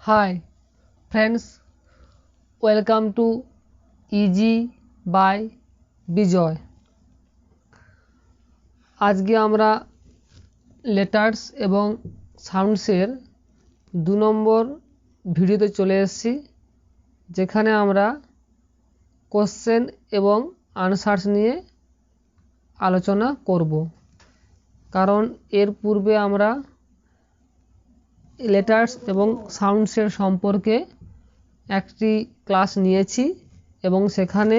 Hi friends, welcome to Easy by বিজয়। আজকে আমরা letters এবং সাউন্ডসের 2 নম্বর ভিডিওতে চলে এসেছি, যেখানে আমরা কোশ্চেন এবং আনসার্স নিয়ে আলোচনা করব। কারণ এর পূর্বে আমরা লেটার্স এবং সাউন্ডসের সম্পর্কে একটি ক্লাস নিয়েছি এবং সেখানে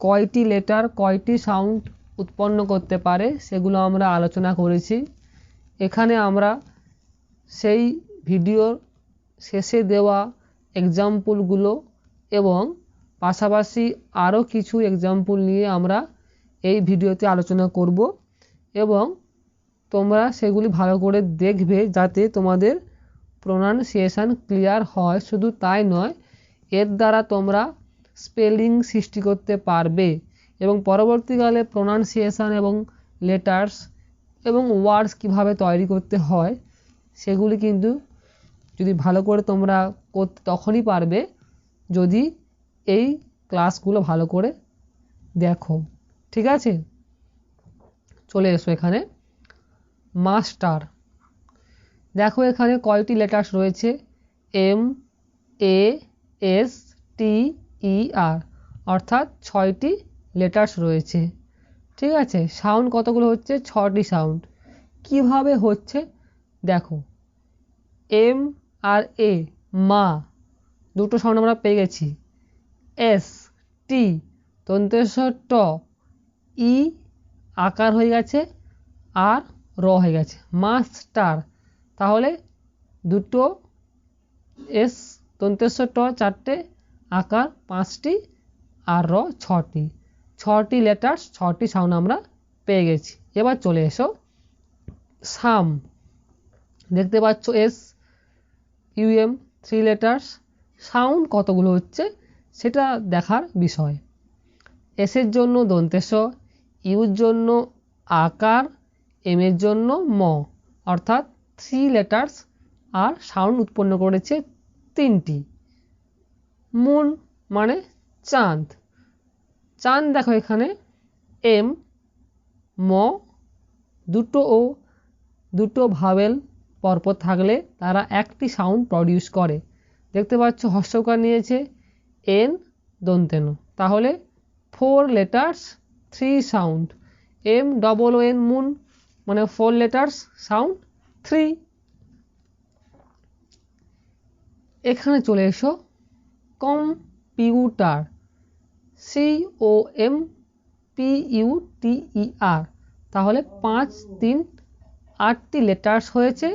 কয়টি লেটার কয়টি সাউন্ড উৎপন্ন করতে পারে সেগুলো আমরা আলোচনা করেছি। এখানে আমরা সেই ভিডিওর শেষে দেওয়া এক্সাম্পলগুলো এবং পাশাপাশি আরও কিছু এক্সাম্পল নিয়ে আমরা এই ভিডিওতে আলোচনা করব এবং তোমরা সেগুলি ভালো করে দেখবে যাতে তোমাদের প্রোনাউন্সিয়েশন ক্লিয়ার হয়। শুধু তাই নয়, এর দ্বারা তোমরা স্পেলিং সৃষ্টি করতে পারবে এবং পরবর্তীকালে প্রোনাউন্সিয়েশন এবং লেটার্স এবং ওয়ার্ডস কিভাবে তৈরি করতে হয় সেগুলি কিন্তু যদি ভালো করে তোমরা করতে তখনই পারবে যদি এই ক্লাসগুলো ভালো করে দেখো। ঠিক আছে, চলে এসো এখানে। মাস্টার, দেখো এখানে কয়টি লেটার্স রয়েছে, MASTER, অর্থাৎ 6টি লেটার্স রয়েছে। ঠিক আছে, সাউন্ড কতগুলো হচ্ছে? 6টি সাউন্ড। কিভাবে হচ্ছে দেখো, M আর A মা, দুটো সাউন্ড আমরা পেয়ে গেছি। ST দন্তেস ট, ই আকার হয়ে গেছে আর র হয়ে গেছে। মাস্টার, তাহলে দুটো এস দন্তেস ট 4টে, আকার 5টি আর র 6টি। 6টি লেটার্স 6টি সাউন্ড আমরা পেয়ে গেছি। এবার চলে এসো সাম, দেখতে পাচ্ছ SUM 3 লেটার্স। সাউন্ড কতগুলো হচ্ছে সেটা দেখার বিষয়। এসের জন্য দন্তেস, ইউর জন্য আকার, এম এর জন্য ম, অর্থাৎ 3 লেটার্স আর সাউন্ড উৎপন্ন করেছে 3টি। মুন মানে চাঁদ। চাঁদ দেখো এখানে এম, ম, দুটো ভাওয়েল পরপর থাকলে তারা একটি সাউন্ড প্রডিউস করে। দেখতে পাচ্ছ হর্ষকার নিয়েছে এন দন্তেন, তাহলে 4 লেটার্স 3 সাউন্ড। MOON মুন মানে 4 লেটার্স সাউন্ড 3। এখানে চলে এসো কম্পিউটার, COMPUTER, তাহলে 5 3 8টি লেটার্স হয়েছে।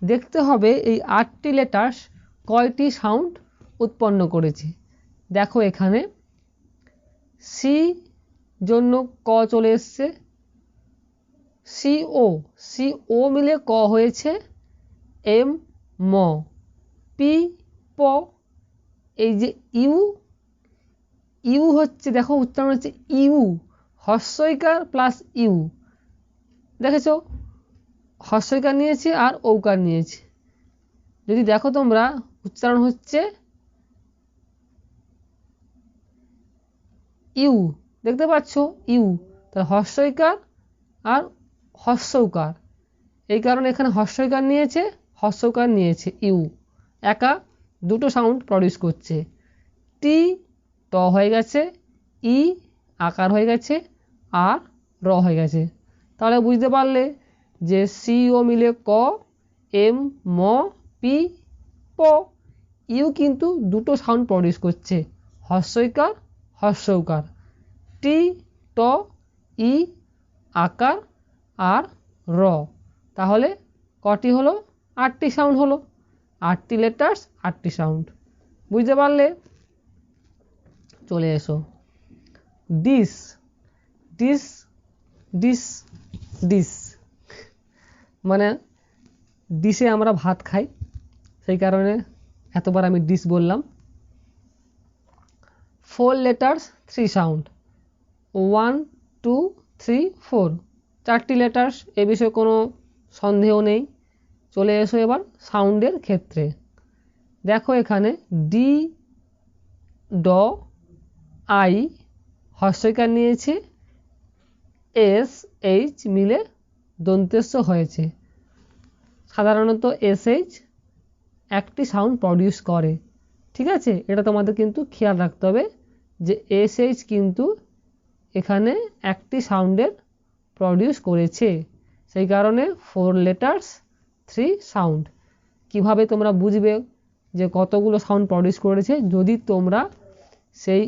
দেখতে হবে এই 8টি লেটার্স কয়টি সাউন্ড উৎপন্ন করেছে। দেখো এখানে সি জন্য ক চলে এসছে, CO মিলে ক হয়েছে, এম ম, পি প, এই যে ইউ হচ্ছে, দেখো উচ্চারণ হচ্ছে ইউ, হর্ষইকার প্লাস ইউ। দেখেছ হর্ষইকার নিয়েছে আর ঔকার নিয়েছে। যদি দেখো তোমরা উচ্চারণ হচ্ছে ইউ, দেখতে পাচ্ছ ইউ, তাহলে হর্ষইকার আর হর্ষৌকার। এই কারণে এখানে হর্ষইকার নিয়েছে, হর্ষৌকার নিয়েছে, ইউ একা দুটো সাউন্ড প্রডিউস করছে। টি ট হয়ে গেছে, ই আকার হয়ে গেছে আর র হয়ে গেছে। তাহলে বুঝতে পারলে যে CO মিলে ক, এম ম পি প, ইউ কিন্তু দুটো সাউন্ড প্রডিউস করছে, হর্ষইকার হর্ষৌকার। টি ট ই আকার আর র, তাহলে কটি হলো? 8টি সাউন্ড হলো। 8টি লেটার্স 8টি সাউন্ড। বুঝতে পারলে? চলে এসো ডিশ, ডিশ ডিশ ডিশ মানে ডিশে আমরা ভাত খাই, সেই কারণে এতবার আমি ডিশ বললাম। 4 লেটার্স 3 সাউন্ড, 1 2 3 4, 4টি লেটার্স, এ বিষয়ে কোনো সন্দেহ নেই। চলে এসো এবার সাউন্ডের ক্ষেত্রে। দেখো এখানে ডি ড আই হস্যইকার নিয়েছে, এস এইচ মিলে দন্তেস্য হয়েছে। সাধারণত এস এইচ একটি সাউন্ড প্রডিউস করে, ঠিক আছে? এটা তোমাদের কিন্তু খেয়াল রাখতে হবে যে এস এইচ কিন্তু এখানে একটি সাউন্ডের প্রডিউস করেছে, সেই কারণে 4 লেটার্স 3 সাউন্ড। কিভাবে তোমরা বুঝবে যে কতগুলো সাউন্ড প্রডিউস করেছে? যদি তোমরা সেই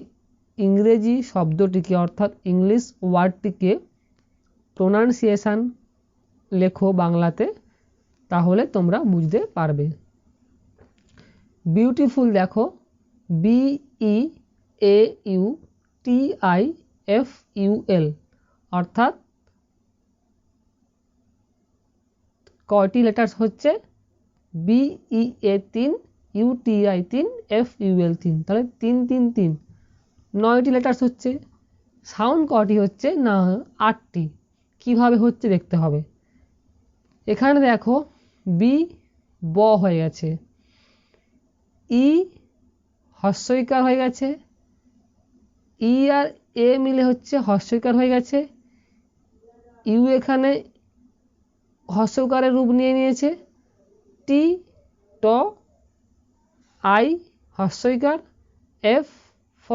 ইংরেজি শব্দটিকে অর্থাৎ ইংলিশ ওয়ার্ডটিকে প্রোনাউন্সিয়েশন লেখো বাংলাতে, তাহলে তোমরা বুঝতে পারবে। বিউটিফুল দেখো BEAUTIFUL অর্থাৎ কয়টি লেটার্স হচ্ছে? BEA 3, UTI 3, FUL 3, তাহলে 3 3 3 9টি লেটার্স হচ্ছে। সাউন্ড কয়টি হচ্ছে? না, 8টি। কিভাবে হচ্ছে দেখতে হবে। এখানে দেখো বি ব হয়ে গেছে, ই হস্যইকার হয়ে গেছে, ই আর এ মিলে হচ্ছে হস্যইকার হয়ে গেছে, ইউ এখানে হস্যকারের রূপ নিয়ে নিয়েছে, টি ট আই হস্যইকার, এফ ফ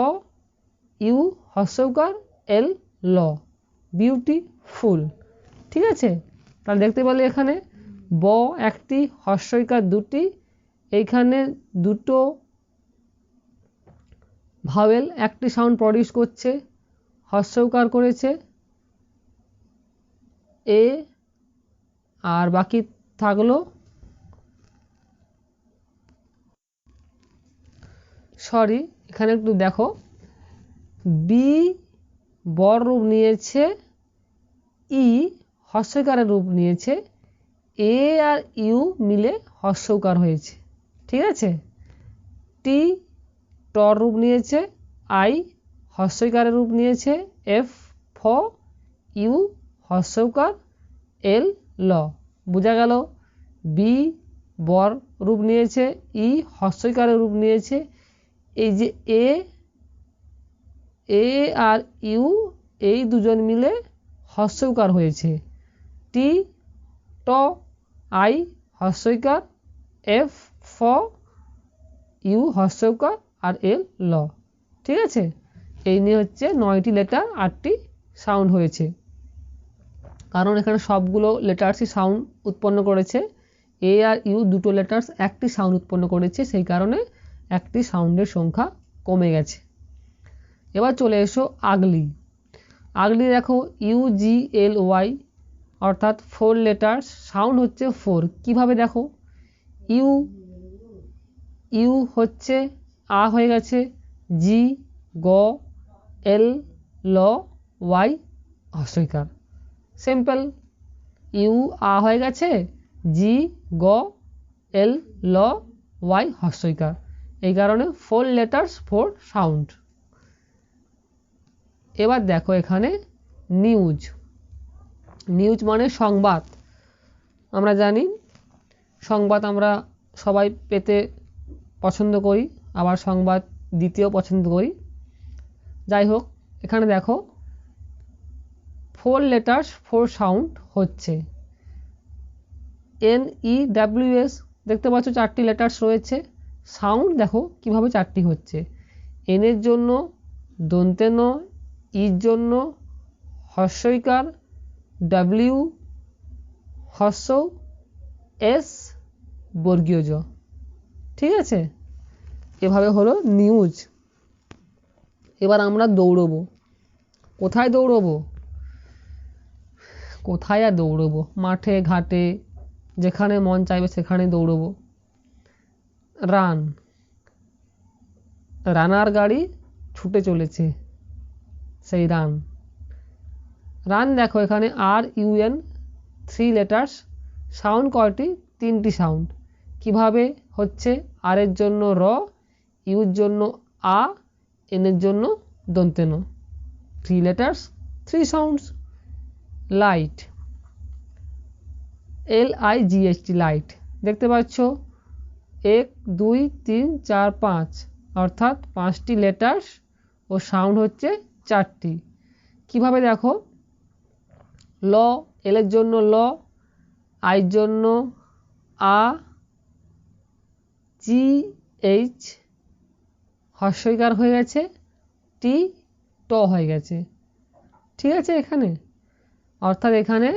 ইউ হস্যকার, এল ল, বিউটিফুল। ঠিক আছে, তাহলে দেখতে পেলে এখানে ব একটি, হস্যইকার দুটি, এইখানে দুটো ভাওয়েল একটি সাউন্ড প্রডিউস করছে, হস্যকার করেছে এ, আর বাকি থাকলো সরি এখানে একটু দেখো, বি বর রূপ নিয়েছে, ই হস্যকারের রূপ নিয়েছে, এ আর ইউ মিলে হস্যকার হয়েছে। ঠিক আছে, টি টর রূপ নিয়েছে, আই হস্যকারের রূপ নিয়েছে, এফ ফ ইউ হস্যকার, এল ল। বোঝা গেল? বি বর রূপ নিয়েছে, ই হস্যকারের রূপ নিয়েছে, এই যে এ আর ইউ এই দুজন মিলে হস্যকার হয়েছে, টি ট আই হস্যকার, এফ ফ ইউ হস্যকার, আর এল ল। ঠিক আছে, এই নিয়ে হচ্ছে 9টি লেটার 8টি সাউন্ড হয়েছে, কারণ এখানে সবগুলো লেটার্সই সাউন্ড উৎপন্ন করেছে। এ আর ইউ দুটো লেটার্স একটি সাউন্ড উৎপন্ন করেছে, সেই কারণে একটি সাউন্ডের সংখ্যা কমে গেছে। এবার চলে এসো আগলি। আগলি দেখো UGLY অর্থাৎ 4 লেটার্স, সাউন্ড হচ্ছে 4। কিভাবে দেখো, ইউ হচ্ছে আ হয়ে গেছে, জি গ, এল ল, ওয়াই হস্যইকার। সিম্পল, ইউ আ হয়ে গেছে, জি গ, এল ল, ওয়াই হস্যইকার, এই কারণে 4 লেটার্স 4 সাউন্ড। এবার দেখো এখানে নিউজ। নিউজ মানে সংবাদ। আমরা জানি সংবাদ আমরা সবাই পেতে পছন্দ করি, আবার সংবাদ দিতেও পছন্দ করি। যাই হোক, এখানে দেখো 4 লেটার্স 4 সাউন্ড হচ্ছে। NEWS দেখতে পাচ্ছ 4টি লেটার্স রয়েছে, সাউন্ড দেখো কিভাবে 4টি হচ্ছে। এন এর জন্য দন্তে ন, ইর জন্য হস্যইকার, ডাব্লিউ হস্য, এস বর্গীয় জ। ঠিক আছে, এভাবে হলো নিউজ। এবার আমরা দৌড়বো। কোথায় দৌড়বো? কোথায় আর দৌড়বো? মাঠে ঘাটে যেখানে মন চাইবে সেখানে দৌড়বো। রান, রানার গাড়ি ছুটে চলেছে, সেই রান। রান দেখো এখানে RUN 3 লেটার্স, সাউন্ড কয়টি? 3টি সাউন্ড। কিভাবে হচ্ছে? আর এর জন্য র, ইউর জন্য আ, এন এর জন্য দন্তে ন, 3 letters 3 sounds. Light, LIGHT light, দেখতে পাচ্ছ 1 2 3 4 5 অর্থাৎ 5টি লেটার্স ও সাউন্ড হচ্ছে 4টি। কিভাবে দেখো, ল, এল এর জন্য ল, আইয়ের জন্য আ, জি এইচ হর্ষইকার হয়ে গেছে, টি ট হয়ে গেছে। ঠিক আছে, এখানে অর্থাৎ এখানে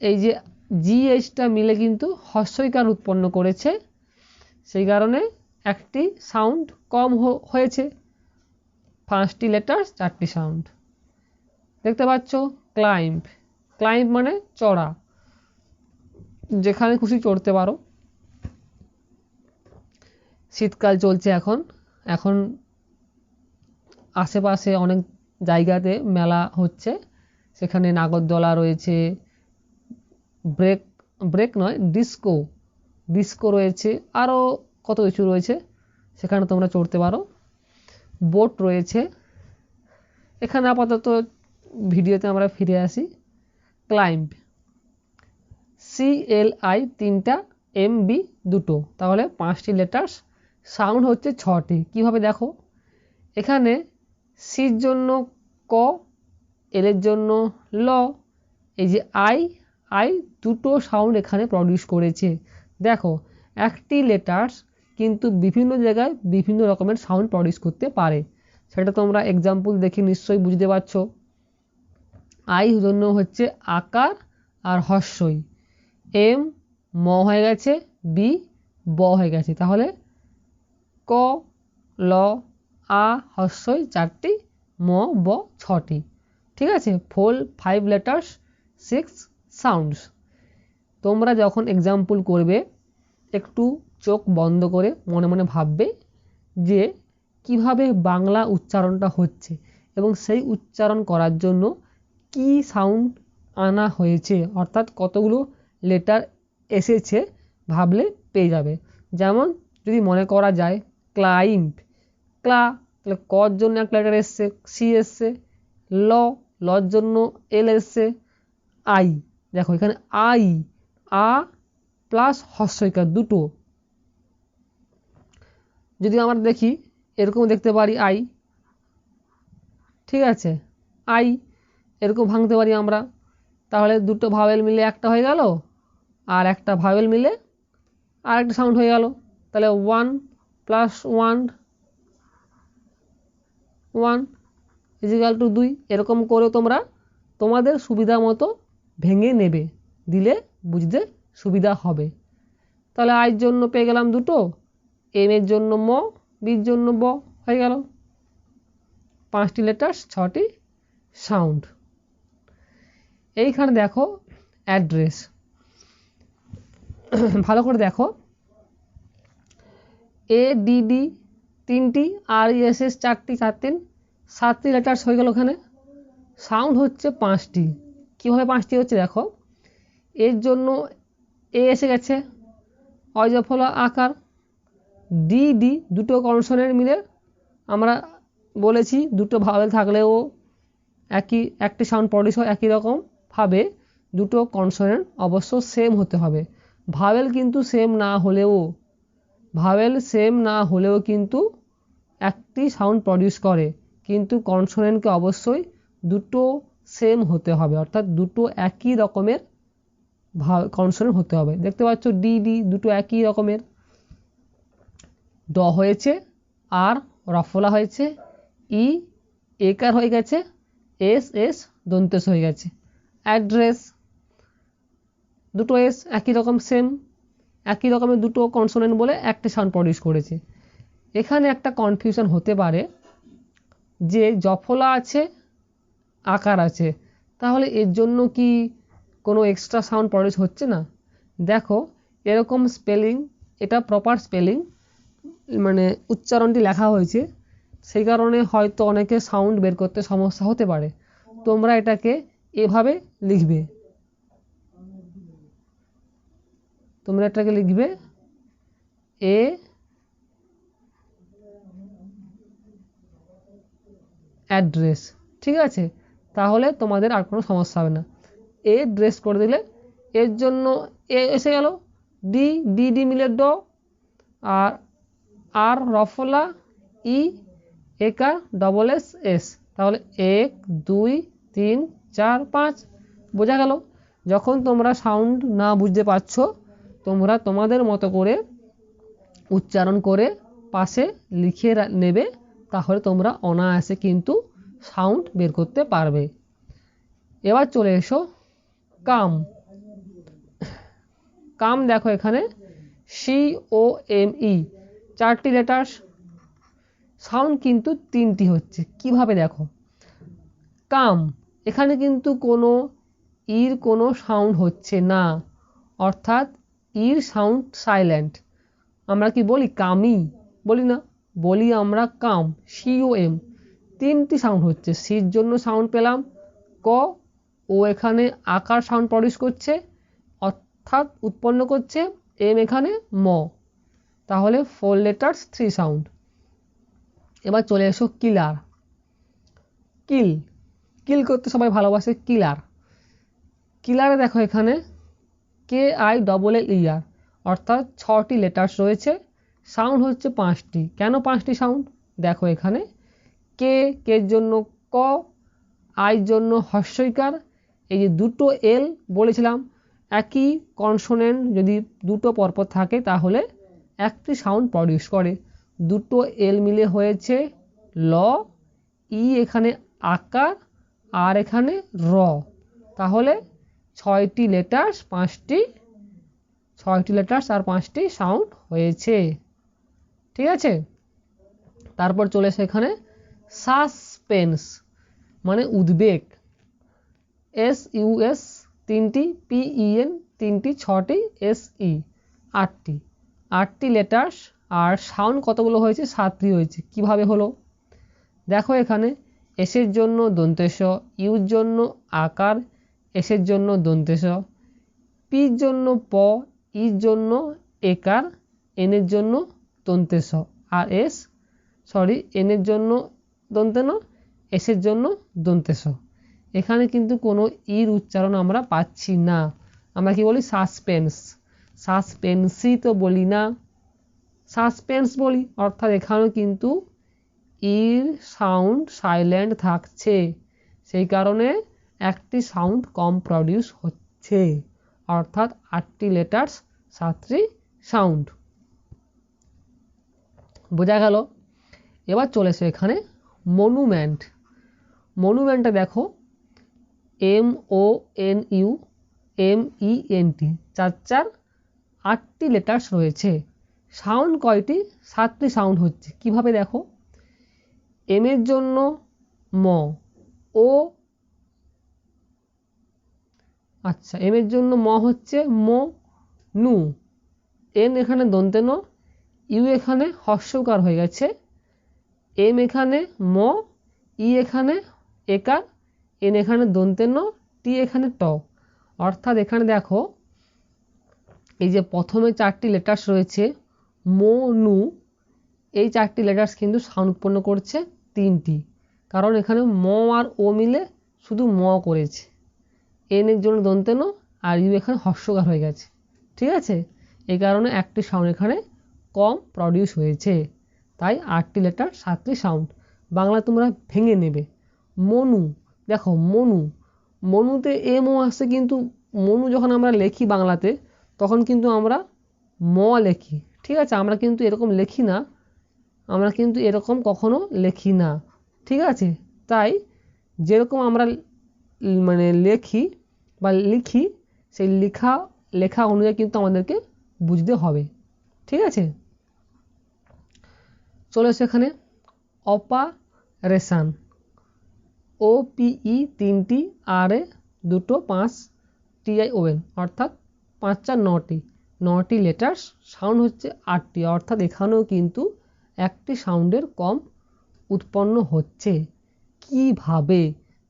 এই যে জি এইচটা মিলে কিন্তু হর্ষইকার উৎপন্ন করেছে, সেই কারণে একটি সাউন্ড কম হয়েছে। 5টি লেটার্স 4টি সাউন্ড। দেখতে পাচ্ছ ক্লাইম্ব, ক্লাইম্ব মানে চড়া, যেখানে খুশি চড়তে পারো। শীতকাল চলছে এখন, এখন আশেপাশে অনেক জায়গাতে মেলা হচ্ছে, সেখানে নাগরদোলা রয়েছে, ব্রেক নয় ডিস্কো, ডিস্কো রয়েছে, আরও কত কিছু রয়েছে, সেখানে তোমরা চড়তে পারো। বোট রয়েছে। এখানে আপাতত ভিডিওতে আমরা ফিরে আসি। ক্লাইম্ব, CLI 3টা, MB 2টো, তাহলে 5টি লেটার্স, সাউন্ড হচ্ছে 6টি। কিভাবে দেখো, এখানে সির জন্য ক, এল এর জন্য ল, এই যে আই দুটো সাউন্ড এখানে প্রডিউস করেছে। দেখো একটি লেটার্স কিন্তু বিভিন্ন জায়গায় বিভিন্ন রকমের সাউন্ড প্রডিউস করতে পারে, সেটা তোমরা এক্সাম্পল দেখে নিশ্চয়ই বুঝতে পারছো। আই জন্য হচ্ছে আকার আর হর্ষই, এম ম হয়ে গেছে, বি ব হয়ে গেছে, তাহলে ক ল আ হর্ষই 4টি, ম ব 6টি। ঠিক আছে, 5 লেটার্স 6 সাউন্ডস। তোমরা যখন এক্সাম্পল করবে একটু চোখ বন্ধ করে মনে মনে ভাববে যে কিভাবে বাংলা উচ্চারণটা হচ্ছে এবং সেই উচ্চারণ করার জন্য কি সাউন্ড আনা হয়েছে, অর্থাৎ কতগুলো লেটার এসেছে ভাবলে পেয়ে যাবে। যেমন যদি মনে করা যায় ক্লাইম্ব, ক্লা, তাহলে কর জন্য একটা লেটার এসছে, সি এসছে, লর জন্য এল এসছে, আই, দেখো এখানে আই, আ প্লাস হর্ষইকার দুটো। যদি আমরা দেখি এরকম দেখতে পারি আই, ঠিক আছে, আই এরকম ভাঙতে পারি আমরা, তাহলে দুটো ভাওয়েল মিলে একটা হয়ে গেল, আর একটা ভাওয়েল মিলে আর একটা সাউন্ড হয়ে গেল, তাহলে 1 + 1 1 = 2। এরকম করে তোমরা তোমাদের সুবিধা মতো ভেঙে নেবে, দিলে বুঝতে সুবিধা হবে। তাহলে আইয়ের জন্য পেয়ে গেলাম দুটো, এম এর জন্য ম, বির জন্য ব, হয়ে গেল 5টি লেটার্স 6টি সাউন্ড। এইখানে দেখো অ্যাড্রেস, ভালো করে দেখো, ADD 3টি, RESS 4টি, 7টি লেটার্স হয়ে গেল। ওখানে সাউন্ড হচ্ছে 5টি। কীভাবে 5টি হচ্ছে দেখো, এর জন্য এ এসে গেছে, অজফল আকার, ডিডি দুটো কনসোনেন্ট মিলে, আমরা বলেছি দুটো ভাওয়েল থাকলেও একটি সাউন্ড প্রডিউস হয় একই রকম ভাবে, দুটো কনসোনেন্ট অবশ্য সেম হতে হবে। ভাওয়েল কিন্তু সেম না হলেও কিন্তু একটি সাউন্ড প্রডিউস করে, কিন্তু কনসোনেন্টকে অবশ্যই দুটো সেম হতে হবে, অর্থাৎ দুটো একই রকমের কনসোনেন্ট হতে হবে। দেখতে পাচ্ছ ডিডি দুটো একই রকমের, ড হয়েছে, আর রফলা হয়েছে, ই একার হয়ে গেছে, এস দন্তেস হয়ে গেছে। অ্যাড্রেস দুটো এস একই রকম সেম, একই রকমের দুটো কনসোনেন্ট বলে একটা সাউন্ড প্রডিউস করেছে। এখানে একটা কনফিউশন হতে পারে যে জফলা আছে আকার আছে, তাহলে এর জন্য কি কোনো এক্সট্রা সাউন্ড প্রডিউস হচ্ছে না? দেখো এরকম স্পেলিং, এটা প্রপার স্পেলিং, মানে উচ্চারণটি লেখা হয়েছে, সেই কারণে হয়তো অনেকে সাউন্ড বের করতে সমস্যা হতে পারে। তোমরা এটাকে এভাবে লিখবে, এ অ্যাড্রেস, ঠিক আছে, তাহলে তোমাদের আর কোনো সমস্যা হবে না। এ ড্রেস করে দিলে এর জন্য এ এসে গেল, ডি মিলে ড, আর আর রফলা, ই একার, ডবল এস এস। তাহলে 1 2 3 4 5। বোঝা গেল? যখন তোমরা সাউন্ড না বুঝতে পারছো তোমরা তোমাদের মতো করে উচ্চারণ করে পাশে লিখে নেবে, তাহলে তোমরা অনায়াসে কিন্তু সাউন্ড বের করতে পারবে। এবার চলে এসো কাম। কাম দেখো এখানে COME 4টি লেটার্স, সাউন্ড কিন্তু 3টি হচ্ছে। কিভাবে দেখো, কাম এখানে কিন্তু কোনো ইর কোনো সাউন্ড হচ্ছে না, অর্থাৎ ইর সাউন্ড সাইলেন্ট। আমরা কি বলি কামি? বলি না, বলি আমরা কাম, COM। 3টি সাউন্ড হচ্ছে, সির জন্য সাউন্ড পেলাম ক, ও এখানে আকার সাউন্ড প্রডিউস করছে অর্থাৎ উৎপন্ন করছে, এম এখানে ম। তাহলে 4 লেটার্স 3 সাউন্ড। এবার চলে এসো কিলার। কিল, কিল করতে সবাই ভালোবাসে, কিলার। কিলারে দেখো এখানে KILLER অর্থাৎ 6টি লেটার্স রয়েছে, সাউন্ড হচ্ছে 5টি। কেন 5টি সাউন্ড? দেখো এখানে কের জন্য ক, আইর জন্য হস্যইকার, এই যে দুটো এল বলেছিলাম, একই কনসোনেন্ট যদি দুটো পরপর থাকে তাহলে একটি সাউন্ড প্রডিউস করে। দুটো এল মিলে হয়েছে ল, ই এখানে আকার, আর এখানে র। তাহলে 6টি লেটার্স 6টি লেটার্স আর 5টি সাউন্ড হয়েছে। ঠিক আছে, তারপর চলে এসে এখানে সাসপেন্স মানে উদ্বেগ। SUS 3টি, PEN 3টি, 6টি, SE 8টি লেটার্স আর সাউন্ড কতগুলো হয়েছে? 7টি হয়েছে। কিভাবে হলো দেখো এখানে এসের জন্য দন্তেশ, ইউর জন্য আকার, এসের জন্য দন্তেশ, পির জন্য প, ইর জন্য একার, এনের জন্য দন্তেশ, আর এনের জন্য দন্তেন, এসের জন্য দন্তেশ। এখানে কিন্তু কোনো ইর উচ্চারণ আমরা পাচ্ছি না, আমরা কি বলি সাসপেন্স। সাসপেন্সই তো বলি না, সাসপেন্স বলি, অর্থাৎ এখানেও কিন্তু ইর সাউন্ড সাইলেন্ট থাকছে, সেই কারণে একটি সাউন্ড কম প্রডিউস হচ্ছে, অর্থাৎ 8টি লেটার্স 7টি সাউন্ড। বোঝা গেল? এবার চলেছে এখানে মনুমেন্ট। মনুমেন্টটা দেখো MONUMENT 8টি লেটার্স রয়েছে, সাউন্ড কয়টি? 7টি সাউন্ড হচ্ছে। কিভাবে দেখো, এম এর জন্য ম, ও আচ্ছা এম এর জন্য ম হচ্ছে মো নু, এন এখানে দন্তে ন, ইউ এখানে হস্যকার হয়ে গেছে, এম এখানে ম, ই এখানে একার, এন এখানে দন্তে ন, টি এখানে ট। অর্থাৎ এখানে দেখো এই যে প্রথমে 4টি লেটার্স রয়েছে মো নু, এই 4টি লেটার্স কিন্তু সাউন্ড উৎপন্ন করছে 3টি, কারণ এখানে ম আর ও মিলে শুধু ম করেছে, এন এর জন্য দন্তে ন, আর ইউ এখানে হস্যকার হয়ে গেছে। ঠিক আছে, এই কারণে একটি সাউন্ড এখানে কম প্রডিউস হয়েছে, তাই 8টি লেটার 7টি সাউন্ড। বাংলা তোমরা ভেঙে নেবে। মনু, দেখো মনু, মনুতে এম ও আসছে, কিন্তু মনু যখন আমরা লিখি বাংলাতে তখন কিন্তু আমরা ম লিখি। ঠিক আছে, আমরা কিন্তু এরকম লিখি না, আমরা কিন্তু এরকম কখনো লিখি না। ঠিক আছে, তাই যেরকম আমরা মানে লিখি সেই লেখা অনুযায়ী কিন্তু আমাদেরকে বুঝতে হবে। ঠিক আছে, চলে এসে এখানে অপারেশন। OPE 3টি, RA 2টো, 5 TION অর্থাৎ 5 4 9টি, 9টি লেটার্স, সাউন্ড হচ্ছে 8টি, অর্থাৎ এখানেও কিন্তু একটি সাউন্ডের কম উৎপন্ন হচ্ছে। কিভাবে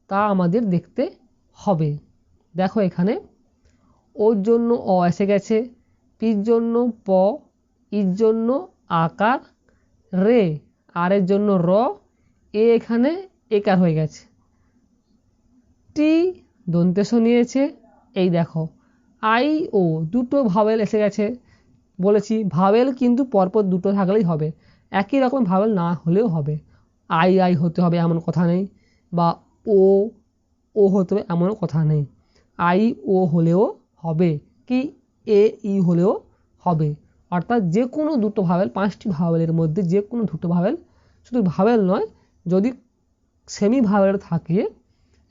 তা আমাদের দেখতে হবে। দেখো এখানে ওর জন্য অ এসে গেছে, পির জন্য প, ইর জন্য আকার, রে আর এর জন্য র, এ এখানে একার হয়ে গেছে, টি দন্তেশ নিয়েছে, এই দেখো আই ও দুটো ভাওয়েল এসে গেছে, বলেছি ভাওয়েল কিন্তু পরপর দুটো থাকলেই হবে, একই রকম ভাওয়েল না হলেও হবে। আই আই হতে হবে এমন কথা নেই, বা ও ও হতে হবে এমন কথা নেই। আই ও হলেও হবে, কি এ ই হলেও হবে। অর্থাৎ যে কোনো দুটো ভাওয়েল, 5টি ভাওয়েলের মধ্যে যে কোনো দুটো ভাওয়েল, শুধু ভাওয়েল নয়, যদি সেমি ভাওয়েল থাকে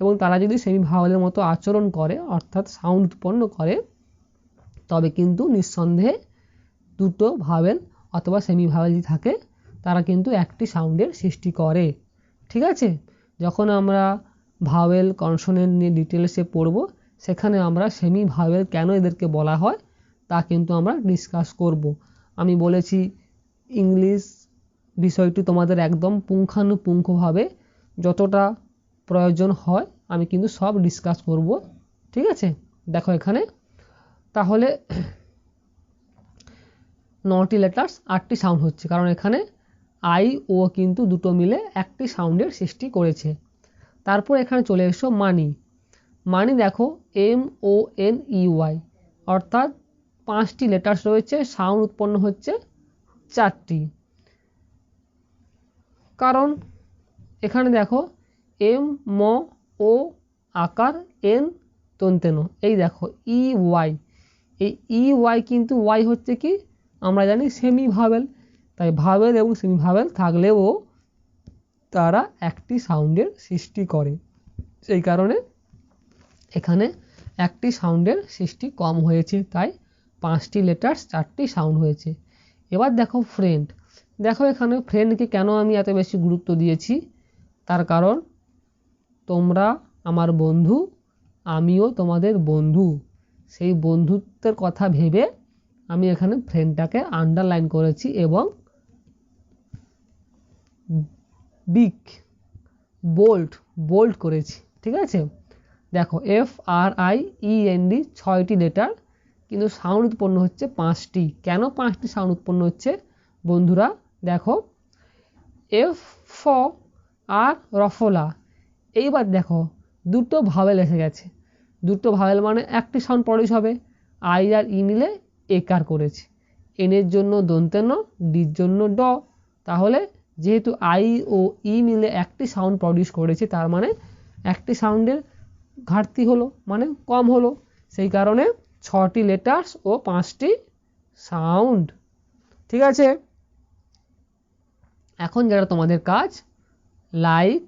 এবং তারা যদি সেমি ভাওয়েলের মতো আচরণ করে অর্থাৎ সাউন্ড উৎপন্ন করে, তবে কিন্তু নিঃসন্দেহে দুটো ভাওয়েল অথবা সেমি ভাওয়েল যদি থাকে তারা কিন্তু একটি সাউন্ডের সৃষ্টি করে। ঠিক আছে, যখন আমরা ভাওয়েল কনসোনেন্ট নিয়ে ডিটেলসে পড়ব, সেখানে আমরা সেমি ভাওয়েল কেন এদেরকে বলা হয় তা কিন্তু আমরা ডিসকাস করব। আমি বলেছি ইংলিশ বিষয়টি তোমাদের একদম পুঙ্খানুপুঙ্খভাবে যতটা প্রয়োজন হয় আমি কিন্তু সব ডিসকাস করব। ঠিক আছে, দেখো এখানে তাহলে 9টি লেটার্স 8টি সাউন্ড হচ্ছে, কারণ এখানে আই ও কিন্তু দুটো মিলে একটি সাউন্ডের সৃষ্টি করেছে। তারপর এখানে চলে এসো মানি। মানি দেখো MONEY, অর্থাৎ 5টি লেটার্স রয়েছে, সাউন্ড উৎপন্ন হচ্ছে 4টি। কারণ এখানে দেখো এম ম ও আকার এন তন্তেন, এই দেখো EY, এই EY কিন্তু ওয়াই হচ্ছে কি আমরা জানি সেমি ভাওয়েল, তাই ভাওয়েল এবং সেমি ভাওয়েল থাকলেও তারা একটি সাউন্ডের সৃষ্টি করে, সেই কারণে এখানে একটি সাউন্ডের সৃষ্টি কম হয়েছে, তাই 5টি লেটার্স 4টি সাউন্ড হয়েছে। এবার দেখো ফ্রেন্ড। দেখো এখানে ফ্রেন্ডকে কেন আমি এত বেশি গুরুত্ব দিয়েছি, তার কারণ তোমরা আমার বন্ধু, আমিও তোমাদের বন্ধু, সেই বন্ধুত্বের কথা ভেবে আমি এখানে ফ্রেন্ডটাকে আন্ডারলাইন করেছি এবং বিগ বোল্ড করেছি। ঠিক আছে, দেখো FRIEND 6টি লেটার, কিন্তু সাউন্ড উৎপন্ন হচ্ছে 5টি। কেন 5টি সাউন্ড উৎপন্ন হচ্ছে বন্ধুরা? দেখো F ফর আর রফলা, এইবার দেখো দুটো ভাওয়েল এসে গেছে, দুটো ভাওয়েল মানে একটি সাউন্ড প্রডিউস হবে। আই আর ই মিলে একার করেছে, এনের জন্য দন্তেন, ডির জন্য ড, তাহলে যেহেতু আই ও ই মিলে একটি সাউন্ড প্রডিউস করেছে তার মানে একটি সাউন্ডের ঘাটতি হলো, মানে কম হলো, সেই কারণে 6টি লেটার্স ও 5টি সাউন্ড। ঠিক আছে, এখন যারা তোমাদের কাজ লাইক,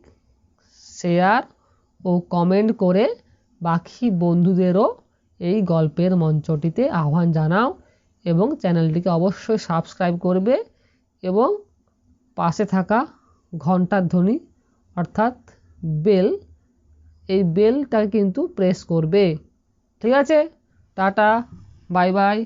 শেয়ার ও কমেন্ট করে বাকি বন্ধুদেরও এই গল্পের মঞ্চটিতে আহ্বান জানাও এবং চ্যানেলটিকে অবশ্যই সাবস্ক্রাইব করবে এবং পাশে থাকা ঘন্টার ধ্বনি অর্থাৎ বেল, এই বেলটা কিন্তু প্রেস করবে। ঠিক আছে, টাটা, বাই বাই।